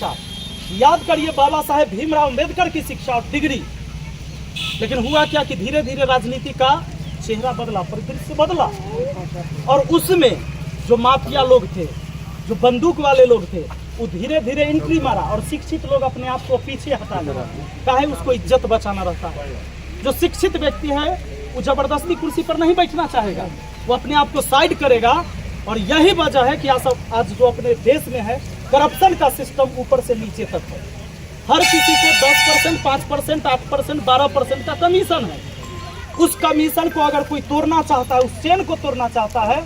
शिक्षा, याद करिए बाबा साहेब भीमराव अंबेडकर की शिक्षा और डिग्री। लेकिन हुआ क्या कि धीरे धीरे राजनीति का चेहरा बदला, परिदृश्य बदला, और उसमें जो माफिया लोग थे, जो बंदूक वाले लोग थे, वो धीरे धीरे एंट्री मारा और शिक्षित लोग अपने आप को पीछे हटा लिया। काहे? उसको इज्जत बचाना रहता है। जो शिक्षित व्यक्ति है वो जबरदस्ती कुर्सी पर नहीं बैठना चाहेगा, वो अपने आप को साइड करेगा। और यही वजह है कि आज जो अपने देश में है करप्शन का सिस्टम ऊपर से नीचे तक है। हर किसी को 10%, 5%, 8%, 12% का कमीशन है। उस कमीशन को अगर कोई तोड़ना चाहता है, उस चेन को तोड़ना चाहता है,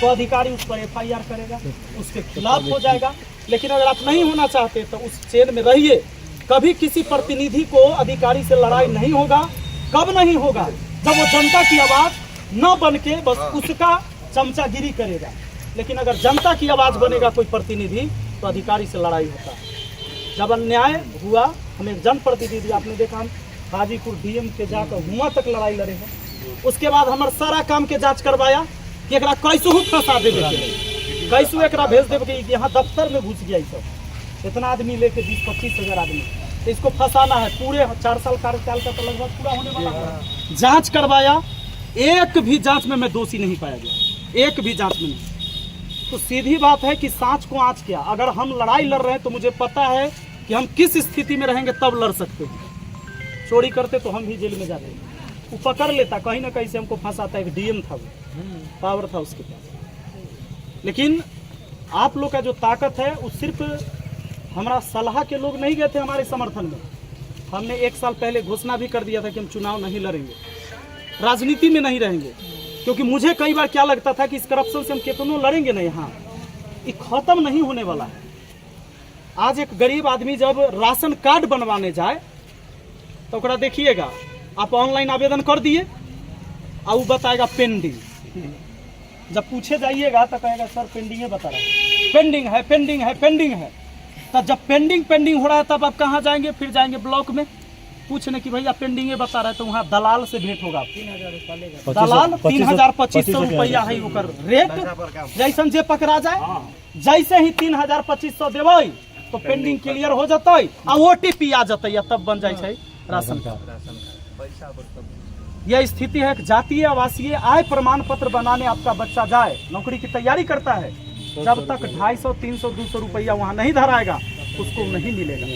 तो अधिकारी उस पर FIR करेगा, उसके खिलाफ हो जाएगा। लेकिन अगर आप नहीं होना चाहते तो उस चेन में रहिए। कभी किसी प्रतिनिधि को अधिकारी से लड़ाई नहीं होगा। कब नहीं होगा? जब वो जनता की आवाज न बन के बस उसका चमचागिरी करेगा। लेकिन अगर जनता की आवाज बनेगा कोई प्रतिनिधि तो अधिकारी से लड़ाई होता है। जब अन्याय हुआ, हम एक जनप्रतिनिधि, आपने देखा हम हाजीपुर DM के जाकर हुआ तक लड़ाई लड़े हैं। उसके बाद हमारे सारा काम के जांच करवाया कि एकरा कैसहू फंसा देवे, कैसहू एकरा भेज देवे कि यहाँ दफ्तर में घुस गया। सब इतना आदमी लेके 20-25 हजार आदमी, तो इसको फंसाना है। पूरे 4 साल कार्यकाल का तो लगभग पूरा होने वाला है। जांच करवाया, एक भी जांच में मैं दोषी नहीं पाया गया, एक भी जांच में नहीं। तो सीधी बात है कि सांच को आँच क्या। अगर हम लड़ाई लड़ रहे हैं तो मुझे पता है कि हम किस स्थिति में रहेंगे तब लड़ सकते हैं। चोरी करते तो हम भी जेल में जाते, वो पकड़ लेता, कहीं ना कहीं से हमको फंसाता। एक DM था, वो पावर था उसके पास। लेकिन आप लोग का जो ताकत है वो सिर्फ हमारा सलाह के लोग नहीं गए थे हमारे समर्थन में। हमने 1 साल पहले घोषणा भी कर दिया था कि हम चुनाव नहीं लड़ेंगे, राजनीति में नहीं रहेंगे। क्योंकि मुझे कई बार क्या लगता था कि इस करप्शन से हम कितनों लड़ेंगे नहीं, हाँ ये खत्म नहीं होने वाला है। आज एक गरीब आदमी जब राशन कार्ड बनवाने जाए तो ओकरा देखिएगा, आप ऑनलाइन आवेदन कर दिए और वो बताएगा पेंडिंग। जब पूछे जाइएगा तो कहेगा सर पेंडिंग है, बता रहा है पेंडिंग है, पेंडिंग है, पेंडिंग है। तब जब पेंडिंग हो रहा है तब आप कहाँ जाएंगे? फिर जाएंगे ब्लॉक में पूछने कि भैया पेंडिंग है बता रहा है। तो वहाँ दलाल से भेंट होगा। दलाल 3,000-2,500 रुपया है ओकर रेट। जैसन जे पकड़ा जाए, जैसे ही 3,000-2,500 देवे तो पेंडिंग क्लियर हो जाता है और OTP आ जाता है, तब बन जाए राशन कार्ड। यह स्थिति है। जातीय आवासीय आय प्रमाण पत्र बनाने आपका बच्चा जाए, नौकरी की तैयारी करता है, जब तक 250, 300, 200 रुपया वहाँ नहीं धराएगा उसको नहीं मिलेगा।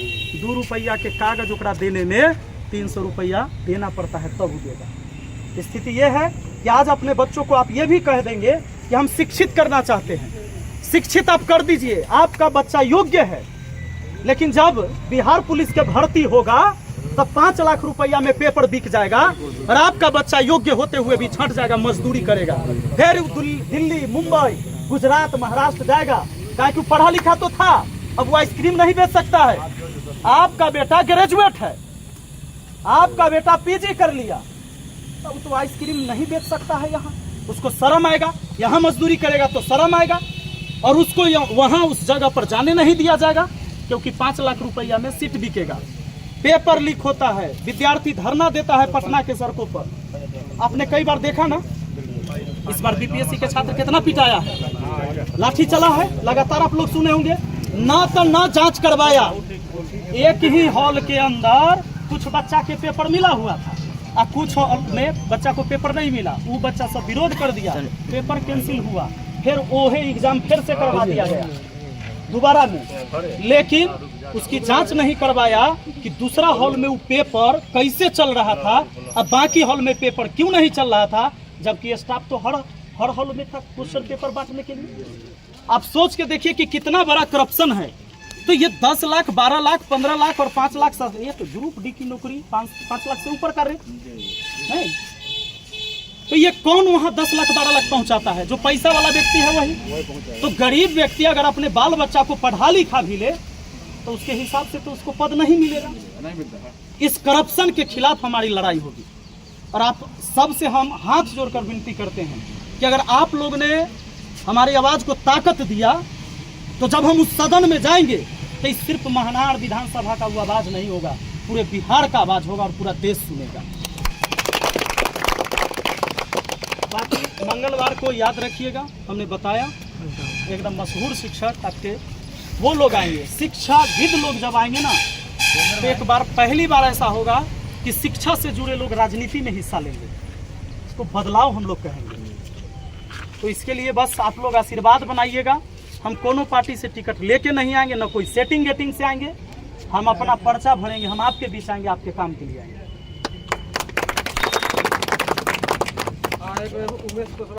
2 रुपया के कागज उकरा देने में 300 रुपया देना पड़ता है तब देगा। स्थिति यह है कि आज अपने बच्चों को आप ये भी कह देंगे कि हम शिक्षित करना चाहते हैं, शिक्षित आप कर दीजिए, आपका बच्चा योग्य है। लेकिन जब बिहार पुलिस के भर्ती होगा तब 5 लाख रुपया में पेपर बिक जाएगा और आपका बच्चा योग्य होते हुए भी छंट जाएगा, मजदूरी करेगा, फिर दिल्ली, मुंबई, गुजरात, महाराष्ट्र जाएगा। काहे कि पढ़ा लिखा तो था, अब वो आइसक्रीम नहीं बेच सकता है। आपका बेटा ग्रेजुएट है, आपका बेटा PG कर लिया, तो वो तो आइसक्रीम नहीं बेच सकता है। यहाँ उसको शर्म आएगा, यहाँ मजदूरी करेगा तो शर्म आएगा, और उसको वहाँ उस जगह पर जाने नहीं दिया जाएगा क्योंकि 5 लाख रुपया में सीट बिकेगा। पेपर लीक होता है, विद्यार्थी धरना देता है पटना के सड़कों पर। आपने कई बार देखा ना, इस बार BPSC के छात्र कितना पिटाया है, लाठी चला है, लगातार आप लोग सुने होंगे। ना तो ना जांच करवाया, एक ही हॉल के अंदर कुछ बच्चा के पेपर मिला हुआ था और कुछ हॉल में बच्चा को पेपर नहीं मिला। वो बच्चा सब विरोध कर दिया, पेपर कैंसिल हुआ, फिर ओहे एग्जाम फिर से करवा दिया गया दोबारा में। लेकिन उसकी जांच नहीं करवाया कि दूसरा हॉल में वो पेपर कैसे चल रहा था और बाकी हॉल में पेपर क्यों नहीं चल रहा था, जबकि स्टाफ तो हर हॉल में था क्वेश्चन पेपर बांटने के लिए। आप सोच के देखिए कि कितना बड़ा करप्शन है। तो ये 10 लाख, 12 लाख, 15 लाख और 5 लाख, ये तो ग्रुप डी की नौकरी 5 लाख से ऊपर का रेट है। तो ये कौन वहाँ 10 लाख 12 लाख पहुंचाता है? जो पैसा वाला व्यक्ति है वही। तो गरीब व्यक्ति अगर अपने बाल बच्चा को पढ़ा लिखा भी ले तो उसके हिसाब से तो उसको पद नहीं मिलेगा। इस करप्शन के खिलाफ हमारी लड़ाई होगी और आप सबसे हम हाथ जोड़कर विनती करते हैं कि अगर आप लोग ने हमारी आवाज को ताकत दिया तो जब हम उस सदन में जाएंगे तो इस सिर्फ महानार विधानसभा का वो आवाज नहीं होगा, पूरे बिहार का आवाज होगा और पूरा देश सुनेगा। मंगलवार को याद रखिएगा, हमने बताया एकदम मशहूर शिक्षक आपके वो लोग आएंगे, शिक्षाविद लोग जब आएंगे ना, तो एक बार पहली बार ऐसा होगा कि शिक्षा से जुड़े लोग राजनीति में हिस्सा लेंगे। इसको बदलाव हम लोग कहेंगे। तो इसके लिए बस आप लोग आशीर्वाद बनाइएगा। हम कोनो पार्टी से टिकट लेके नहीं आएंगे, ना कोई सेटिंग गेटिंग से आएंगे। हम अपना पर्चा भरेंगे, हम आपके बीच आएंगे, आपके काम के लिए आएंगे।